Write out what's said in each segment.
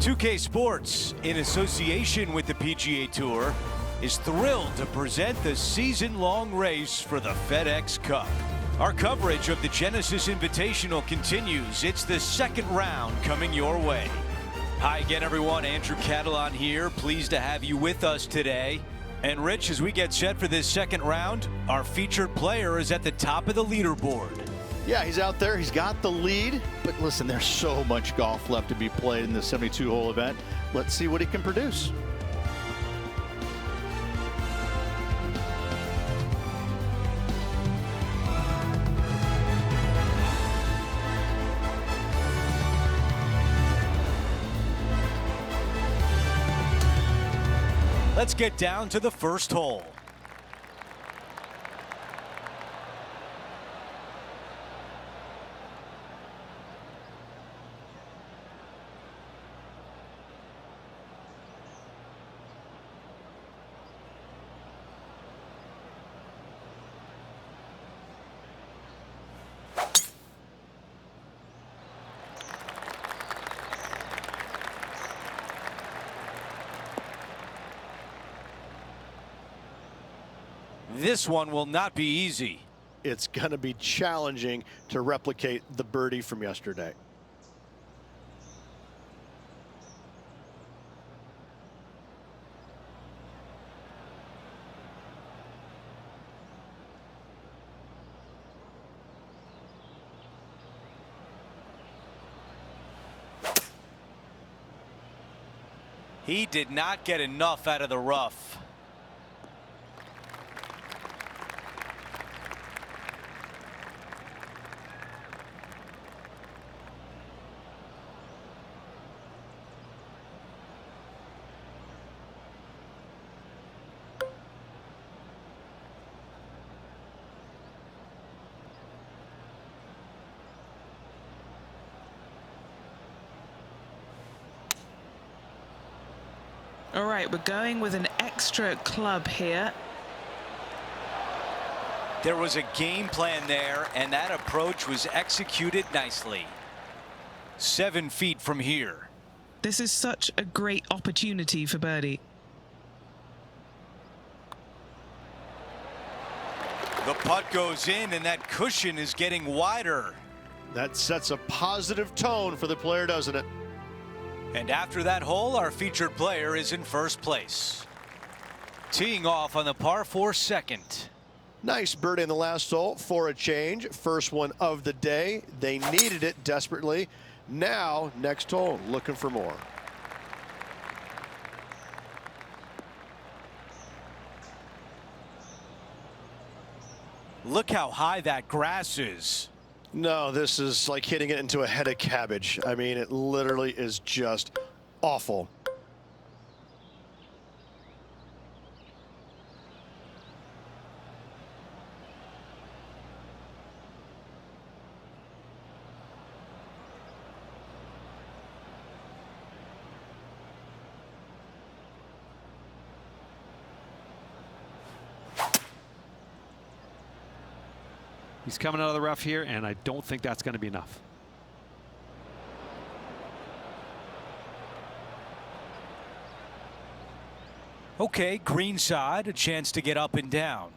2K Sports, in association with the PGA Tour, is thrilled to present the season-long race for the FedEx Cup. Our coverage of the Genesis Invitational continues. It's the second round coming your way. Hi again, everyone. Andrew Catalon here. Pleased to have you with us today. And Rich, as we get set for this second round, our featured player is at the top of the leaderboard. Yeah, he's out there. He's got the lead. But listen, there's so much golf left to be played in this 72-hole event. Let's see what he can produce. Let's get down to the first hole. This one will not be easy. It's going to be challenging to replicate the birdie from yesterday. He did not get enough out of the rough. All right, we're going with an extra club here. There was a game plan there, and that approach was executed nicely. 7 feet from here. This is such a great opportunity for birdie. The putt goes in, and that cushion is getting wider. That sets a positive tone for the player, doesn't it? And after that hole, our featured player is in first place. Teeing off on the par 4 second. Nice birdie in the last hole for a change. First one of the day. They needed it desperately. Now, next hole, looking for more. Look how high that grass is. No, this is like hitting it into a head of cabbage. I mean, it literally is just awful. He's coming out of the rough here, and I don't think that's going to be enough. Okay, green side, a chance to get up and down.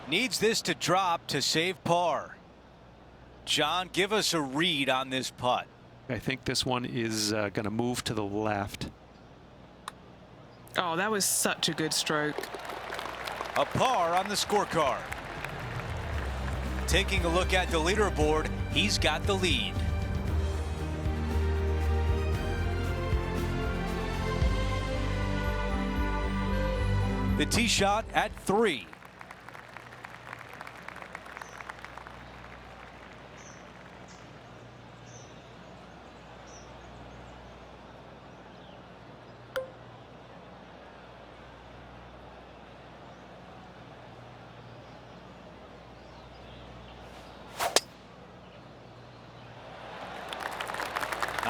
Needs this to drop to save par. John, give us a read on this putt. I think this one is going to move to the left. Oh, that was such a good stroke. A par on the scorecard. Taking a look at the leaderboard, he's got the lead. The tee shot at 3.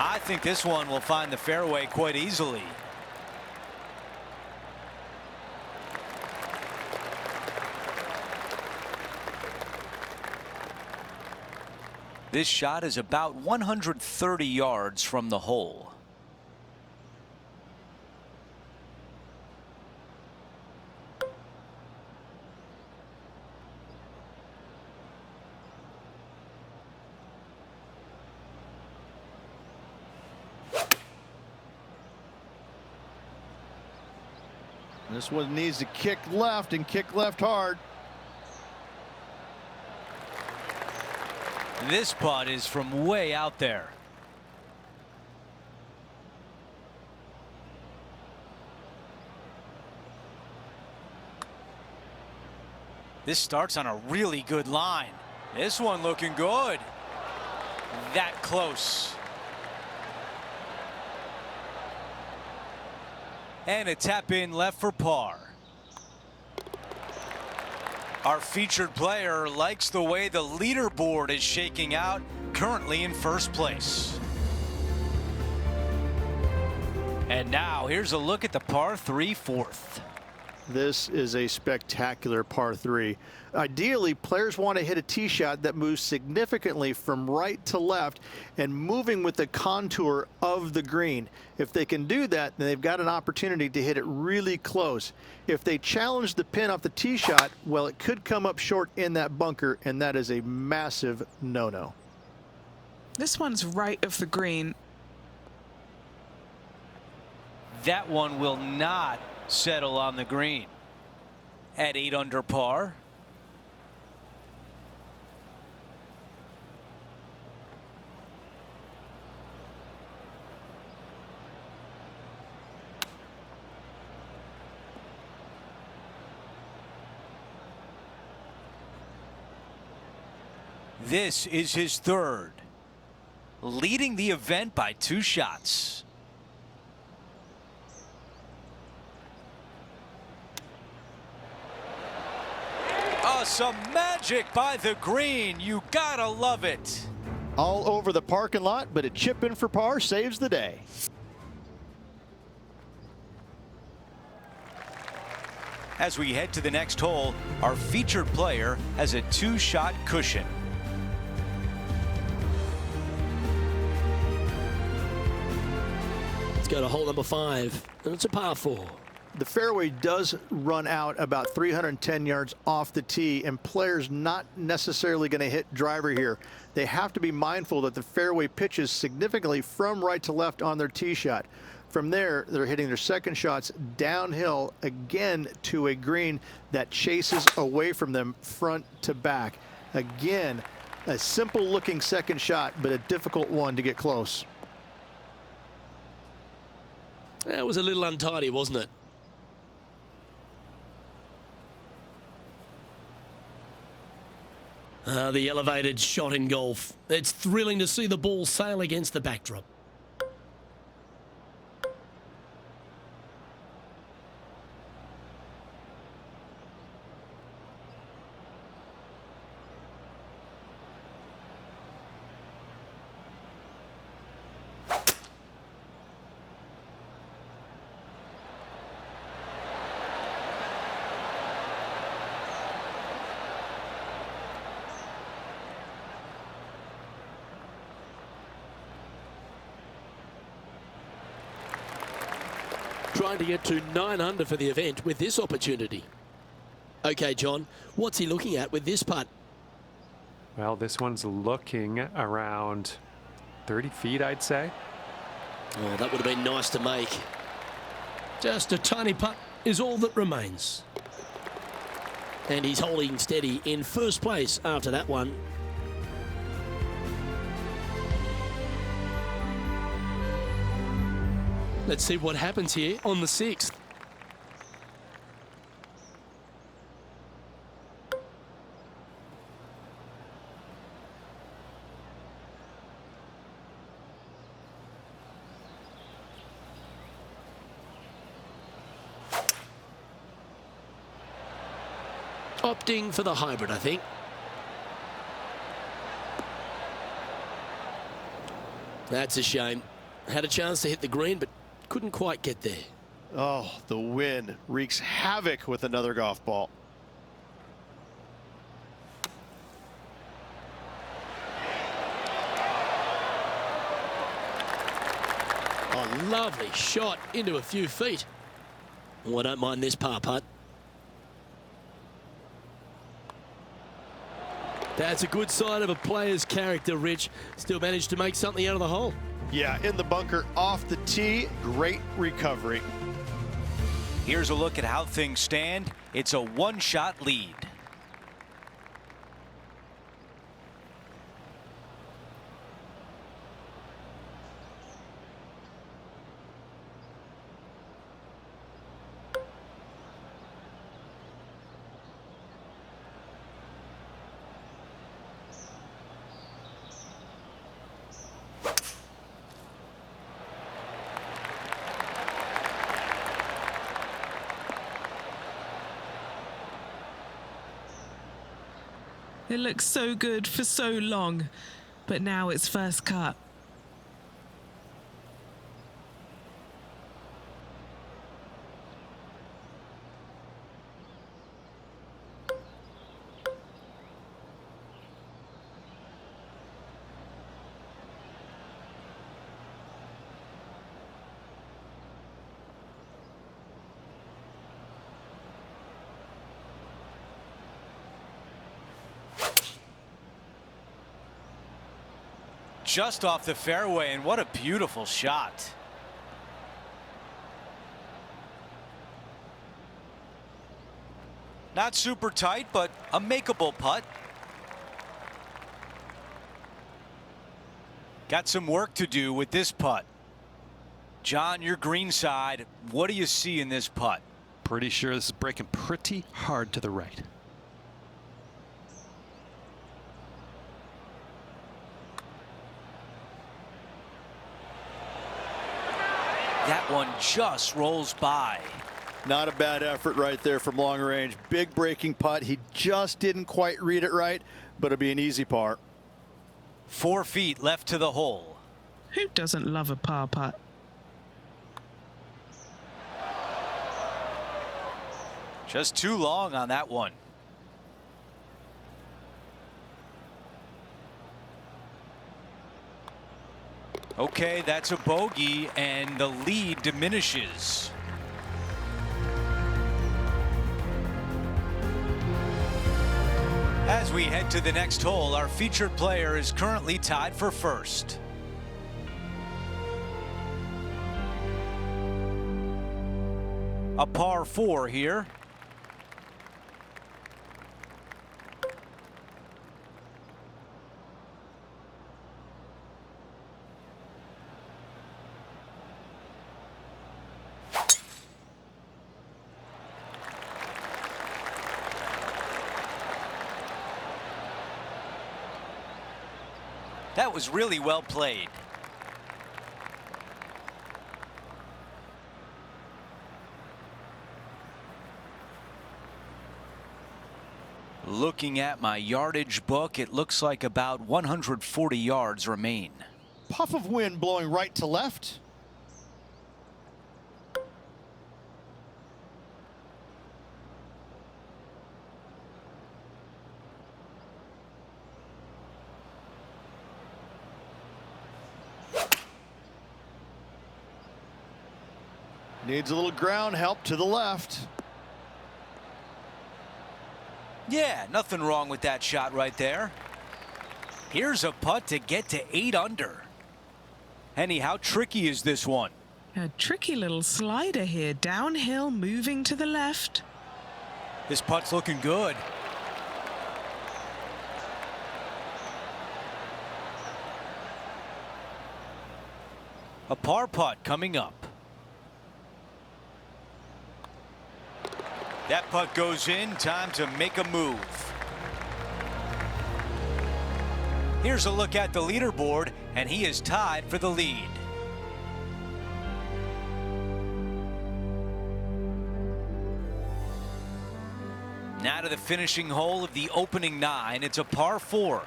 I think this one will find the fairway quite easily. This shot is about 130 yards from the hole. This one needs to kick left and kick left hard. This putt is from way out there. This starts on a really good line. This one looking good. That close. And a tap in left for par. Our featured player likes the way the leaderboard is shaking out, currently in first place. And now here's a look at the par 3 fourth. This is a spectacular par 3. Ideally, players want to hit a tee shot that moves significantly from right to left and moving with the contour of the green. If they can do that, then they've got an opportunity to hit it really close. If they challenge the pin off the tee shot, well, it could come up short in that bunker, and that is a massive no-no. This one's right of the green. That one will not settle on the green. At 8 under par. This is his third, leading the event by 2 shots. Oh, some magic by the green. You gotta love it. All over the parking lot, but a chip in for par saves the day. As we head to the next hole, our featured player has a 2-shot cushion. Let's go to hole number 5, and it's a par 4. The fairway does run out about 310 yards off the tee, and players not necessarily going to hit driver here. They have to be mindful that the fairway pitches significantly from right to left on their tee shot. From there, they're hitting their second shots downhill again to a green that chases away from them front to back. Again, a simple looking second shot, but a difficult one to get close. That was a little untidy, wasn't it? The elevated shot in golf. It's thrilling to see the ball sail against the backdrop. Trying to get to 9 under for the event with this opportunity. Okay, John, what's he looking at with this putt? Well, this one's looking around 30 feet, I'd say. Oh, that would have been nice to make. Just a tiny putt is all that remains. And he's holding steady in first place after that one. Let's see what happens here on the 6th. Opting for the hybrid, I think. That's a shame. Had a chance to hit the green, but couldn't quite get there. Oh, the wind wreaks havoc with another golf ball. Oh, lovely shot into a few feet. Oh, I don't mind this par putt. That's a good sign of a player's character, Rich. Still managed to make something out of the hole. Yeah, in the bunker off the tee. Great recovery. Here's a look at how things stand. It's a one-shot lead. It looks so good for so long, but now it's first cut. Just off the fairway, and what a beautiful shot. Not super tight, but a makeable putt. Got some work to do with this putt. John, your green side, what do you see in this putt? Pretty sure this is breaking pretty hard to the right. That one just rolls by. Not a bad effort right there from long range. Big breaking putt. He just didn't quite read it right, but it'll be an easy par. 4 feet left to the hole. Who doesn't love a par putt? Just too long on that one. Okay, that's a bogey, and the lead diminishes. As we head to the next hole, our featured player is currently tied for first. A par 4 here. That was really well played. Looking at my yardage book, it looks like about 140 yards remain. Puff of wind blowing right to left. Needs a little ground help to the left. Yeah, nothing wrong with that shot right there. Here's a putt to get to 8 under. Henny, how tricky is this one? A tricky little slider here, downhill, moving to the left. This putt's looking good. A par putt coming up. That putt goes in. Time to make a move. Here's a look at the leaderboard, and he is tied for the lead. Now to the finishing hole of the opening 9. It's a par 4.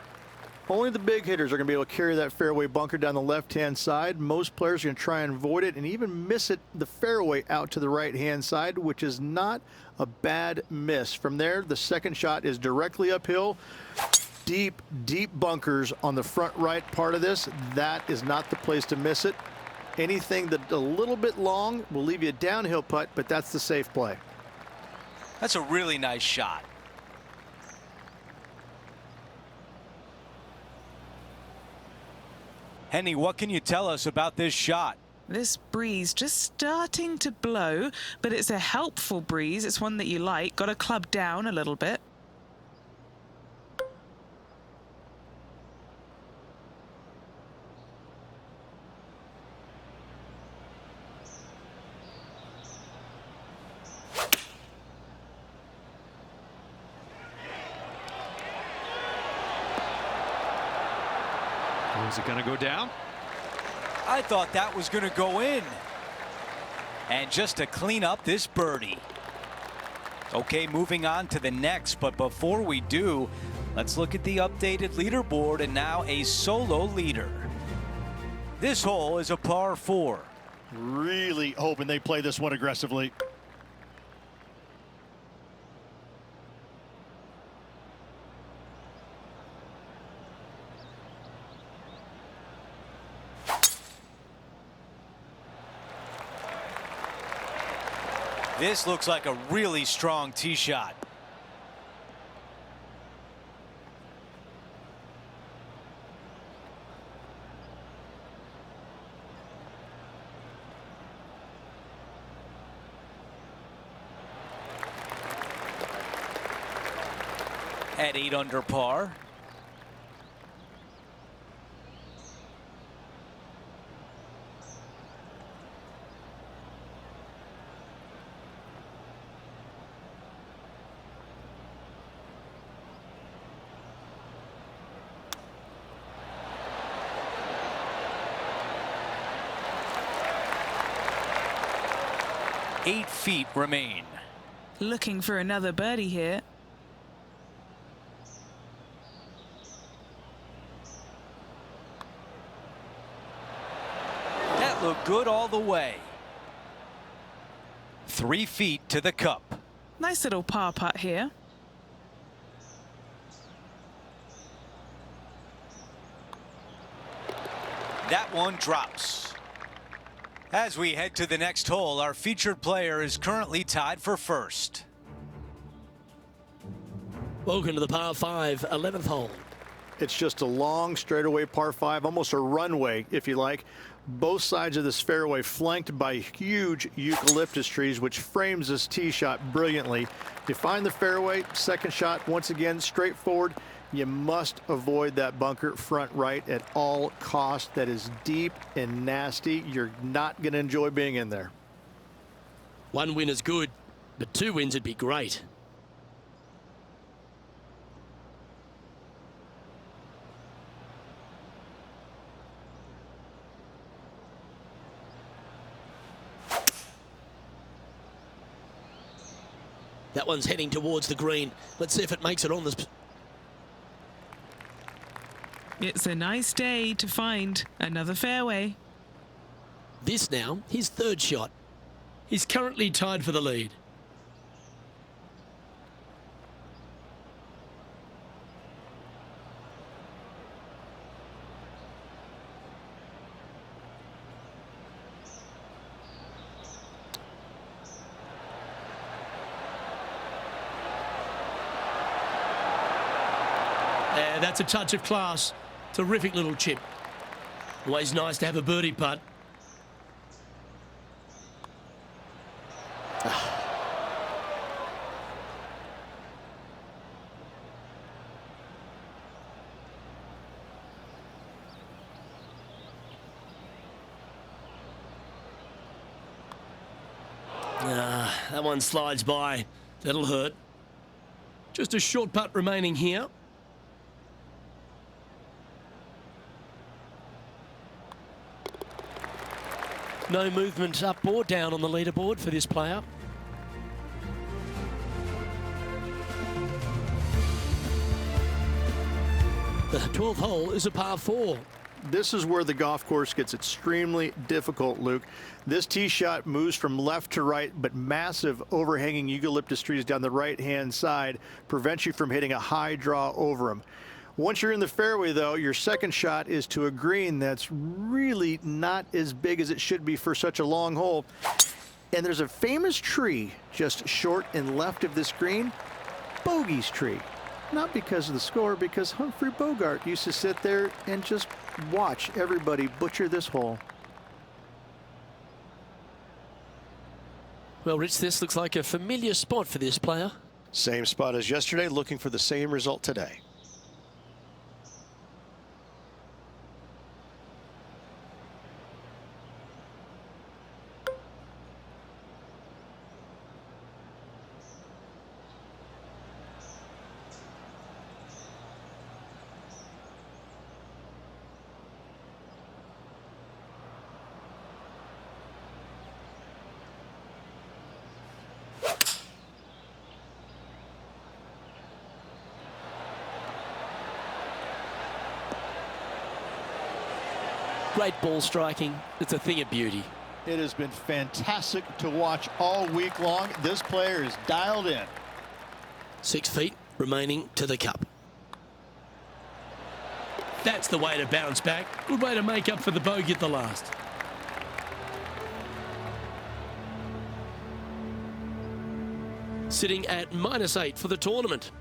Only the big hitters are going to be able to carry that fairway bunker down the left-hand side. Most players are going to try and avoid it and even miss it the fairway out to the right-hand side, which is not a bad miss. From there, the second shot is directly uphill. Deep, deep bunkers on the front right part of this. That is not the place to miss it. Anything that a little bit long will leave you a downhill putt, but that's the safe play. That's a really nice shot. Henny, what can you tell us about this shot? This breeze just starting to blow, but it's a helpful breeze. It's one that you like. Got to club down a little bit. Is it going to go down? I thought that was going to go in. And just to clean up this birdie. Okay, moving on to the next, but before we do, let's look at the updated leaderboard and now a solo leader. This hole is a par 4. Really hoping they play this one aggressively. This looks like a really strong tee shot. At 8 under par. Eight feet remain. Looking for another birdie here. That looked good all the way. 3 feet to the cup. Nice little par putt here. That one drops. As we head to the next hole, our featured player is currently tied for first. Welcome to the par 5, 11th hole. It's just a long straightaway par 5, almost a runway, if you like. Both sides of this fairway flanked by huge eucalyptus trees, which frames this tee shot brilliantly. You find the fairway, second shot, once again, straightforward. You must avoid that bunker front right at all costs. That is deep and nasty. You're not going to enjoy being in there. 1 win is good, but 2 wins would be great. That one's heading towards the green. Let's see if it makes it on this. It's a nice day to find another fairway. This now, his 3rd shot. He's currently tied for the lead. That's a touch of class. Terrific little chip. Always nice to have a birdie putt. That one slides by. That'll hurt. Just a short putt remaining here. No movement up or down on the leaderboard for this player. The 12th hole is a par 4. This is where the golf course gets extremely difficult, Luke. This tee shot moves from left to right, but massive overhanging eucalyptus trees down the right-hand side prevents you from hitting a high draw over them. Once you're in the fairway, though, your second shot is to a green that's really not as big as it should be for such a long hole. And there's a famous tree just short and left of this green, Bogey's tree. Not because of the score, because Humphrey Bogart used to sit there and just watch everybody butcher this hole. Well, Rich, this looks like a familiar spot for this player. Same spot as yesterday, looking for the same result today. Great ball striking. It's a thing of beauty. It has been fantastic to watch all week long. This player is dialed in. 6 feet remaining to the cup. That's the way to bounce back. Good way to make up for the bogey at the last. Sitting at -8 for the tournament.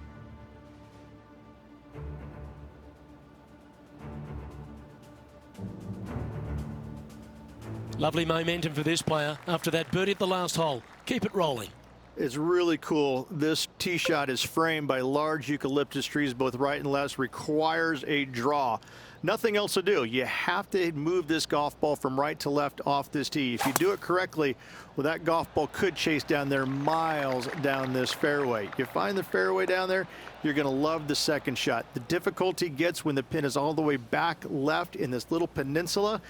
Lovely momentum for this player after that birdie at the last hole. Keep it rolling. It's really cool. This tee shot is framed by large eucalyptus trees, both right and left, requires a draw. Nothing else to do. You have to move this golf ball from right to left off this tee. If you do it correctly, well, that golf ball could chase down there miles down this fairway. You find the fairway down there, you're going to love the second shot. The difficulty gets when the pin is all the way back left in this little peninsula.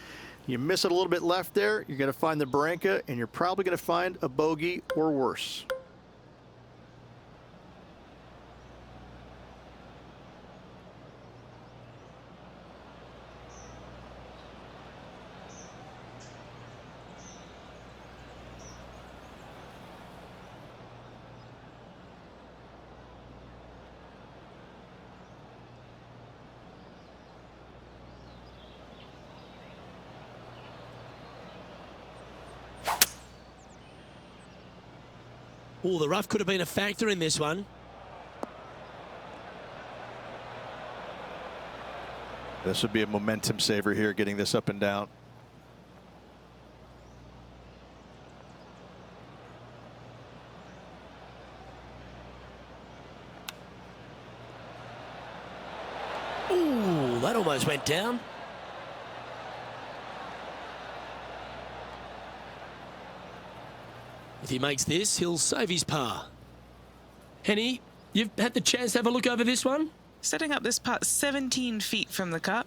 You miss it a little bit left there, you're going to find the barranca, and you're probably going to find a bogey or worse. Oh, the rough could have been a factor in this one. This would be a momentum saver here, getting this up and down. Ooh, that almost went down. If he makes this, he'll save his par. Henny, you've had the chance to have a look over this one? Setting up this putt 17 feet from the cup.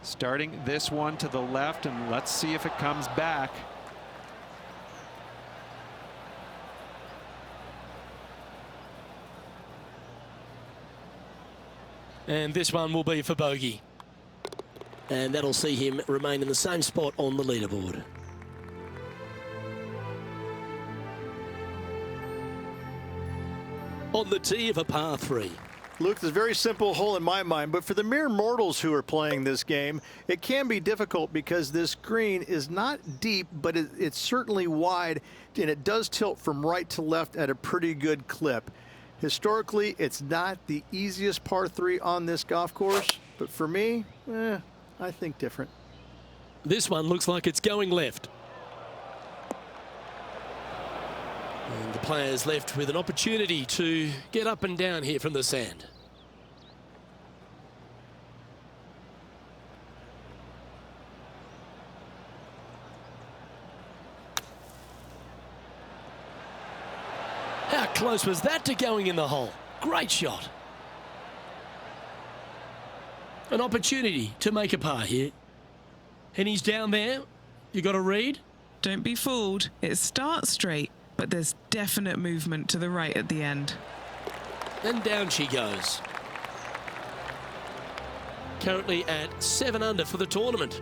Starting this one to the left, and let's see if it comes back. And this one will be for bogey. And that'll see him remain in the same spot on the leaderboard. On the tee of a par 3. Luke, it's a very simple hole in my mind, but for the mere mortals who are playing this game, it can be difficult because this green is not deep, but it's certainly wide, and it does tilt from right to left at a pretty good clip. Historically, it's not the easiest par 3 on this golf course, but for me, I think different. This one looks like it's going left. And the player's left with an opportunity to get up and down here from the sand. How close was that to going in the hole? Great shot. An opportunity to make a par here. And he's down there. You got a read? Don't be fooled. It starts straight, but there's definite movement to the right at the end. Then down she goes. Currently at 7 under for the tournament.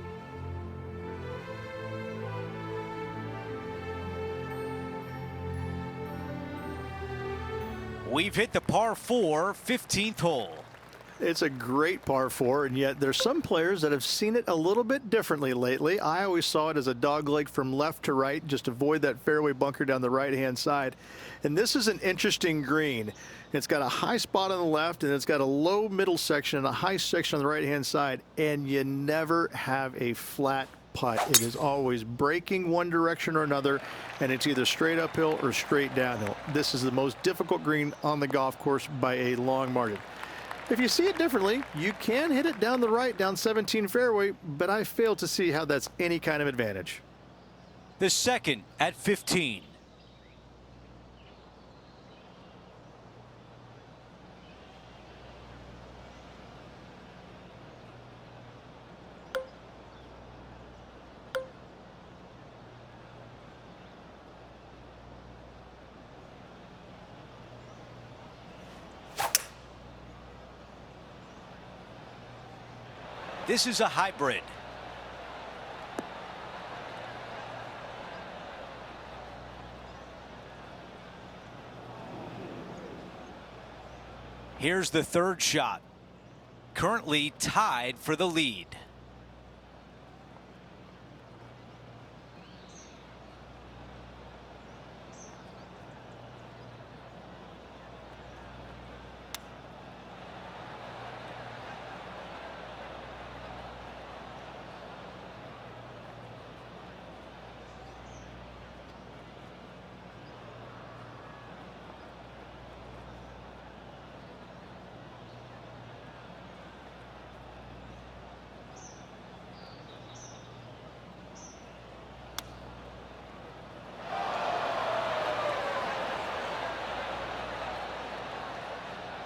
We've hit the par 4 15th hole. It's a great par 4, and yet there's some players that have seen it a little bit differently lately. I always saw it as a dogleg from left to right, just avoid that fairway bunker down the right-hand side. And this is an interesting green. It's got a high spot on the left, and it's got a low middle section and a high section on the right-hand side, and you never have a flat putt. It is always breaking one direction or another, and it's either straight uphill or straight downhill. This is the most difficult green on the golf course by a long margin. If you see it differently, you can hit it down the right, down 17 fairway, but I fail to see how that's any kind of advantage. The second at 15. This is a hybrid. Here's the third shot. Currently tied for the lead.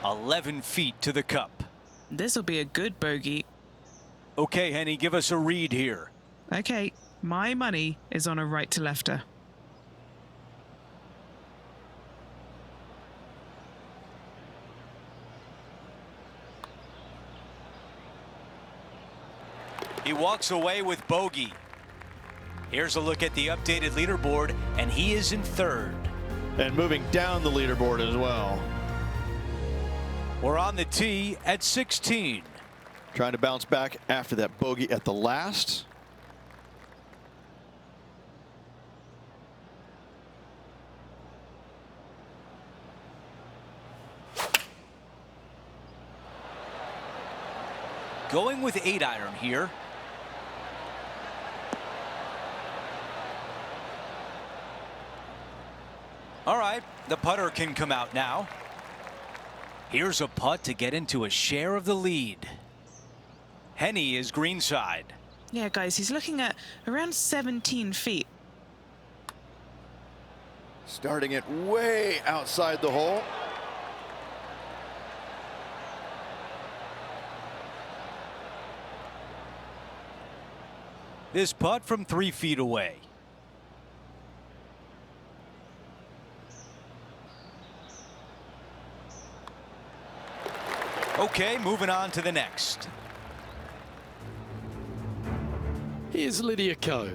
"11 feet to the cup." This will be a good bogey. Okay, Henny, give us a read here. Okay, my money is on a right to lefter. He walks away with bogey. Here's a look at the updated leaderboard, and he is in third. And moving down the leaderboard as well. We're on the tee at 16. Trying to bounce back after that bogey at the last. Going with 8-iron here. All right, the putter can come out now. Here's a putt to get into a share of the lead. Henny is greenside. Yeah, guys, he's looking at around 17 feet. Starting it way outside the hole. This putt from 3 feet away. Okay, moving on to the next. Here's Lydia Ko.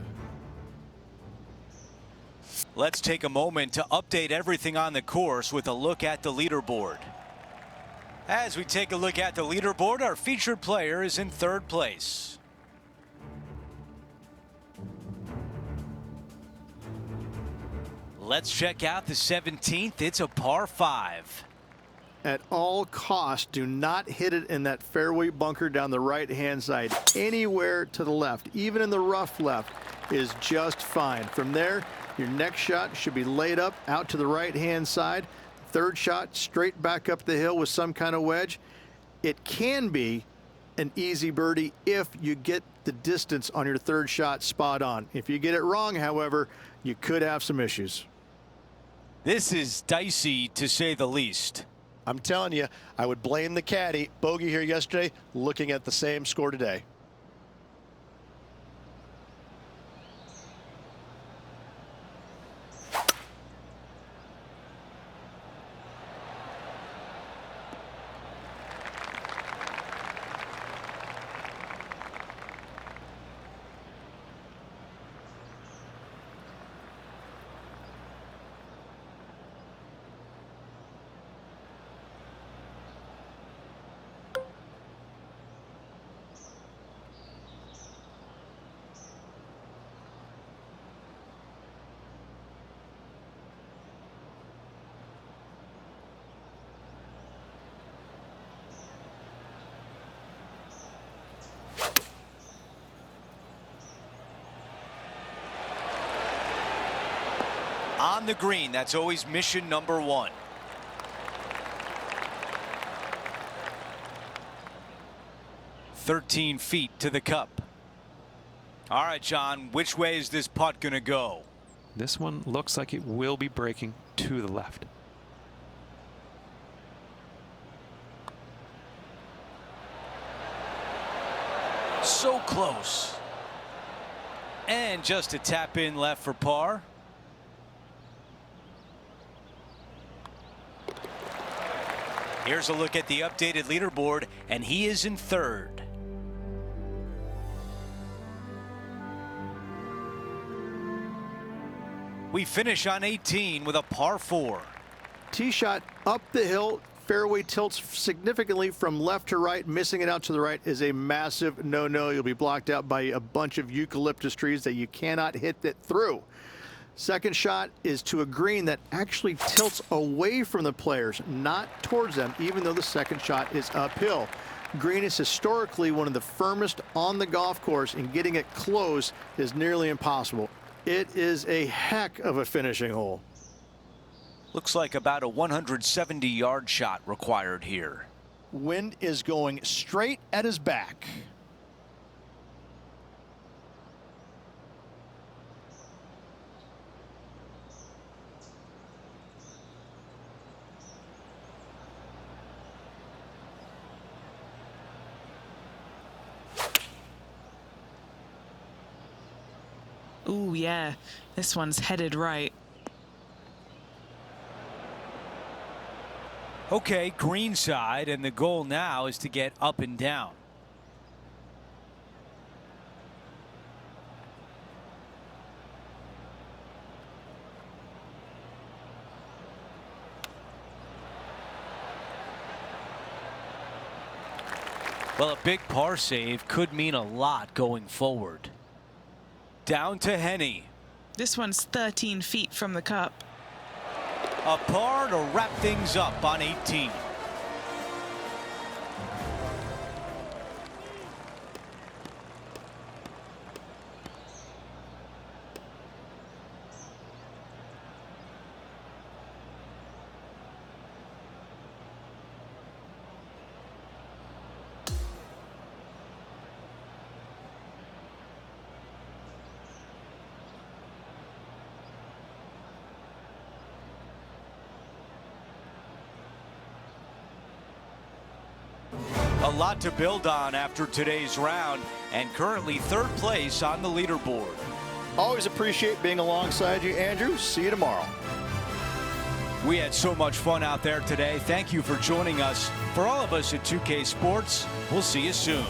Let's take a moment to update everything on the course with a look at the leaderboard. As we take a look at the leaderboard, our featured player is in third place. Let's check out the 17th. It's a par 5. At all costs, do not hit it in that fairway bunker down the right-hand side. Anywhere to the left, even in the rough left, is just fine. From there, your next shot should be laid up out to the right-hand side. Third shot, straight back up the hill with some kind of wedge. It can be an easy birdie if you get the distance on your third shot spot on. If you get it wrong, however, you could have some issues. This is dicey, to say the least. I'm telling you, I would blame the caddy. Bogey here yesterday, looking at the same score today. on the green. That's always mission number one. "13 feet to the cup." All right, John, which way is this putt going to go? This one looks like it will be breaking to the left. So close. And just a tap in left for par. Here's a look at the updated leaderboard, and he is in third. We finish on 18 with a par 4. Tee shot up the hill. Fairway tilts significantly from left to right. Missing it out to the right is a massive no-no. You'll be blocked out by a bunch of eucalyptus trees that you cannot hit it through. Second shot is to a green that actually tilts away from the players, not towards them, even though the second shot is uphill. Green is historically one of the firmest on the golf course, and getting it close is nearly impossible. It is a heck of a finishing hole. Looks like about a 170-yard shot required here. Wind is going straight at his back. Ooh, yeah, this one's headed right. Okay, green side, and the goal now is to get up and down. Well, a big par save could mean a lot going forward. Down to Henny. This one's 13 feet from the cup. A par to wrap things up on 18. A lot to build on after today's round, and currently third place on the leaderboard. Always appreciate being alongside you, Andrew. See you tomorrow. We had so much fun out there today. Thank you for joining us. For all of us at 2K Sports, we'll see you soon.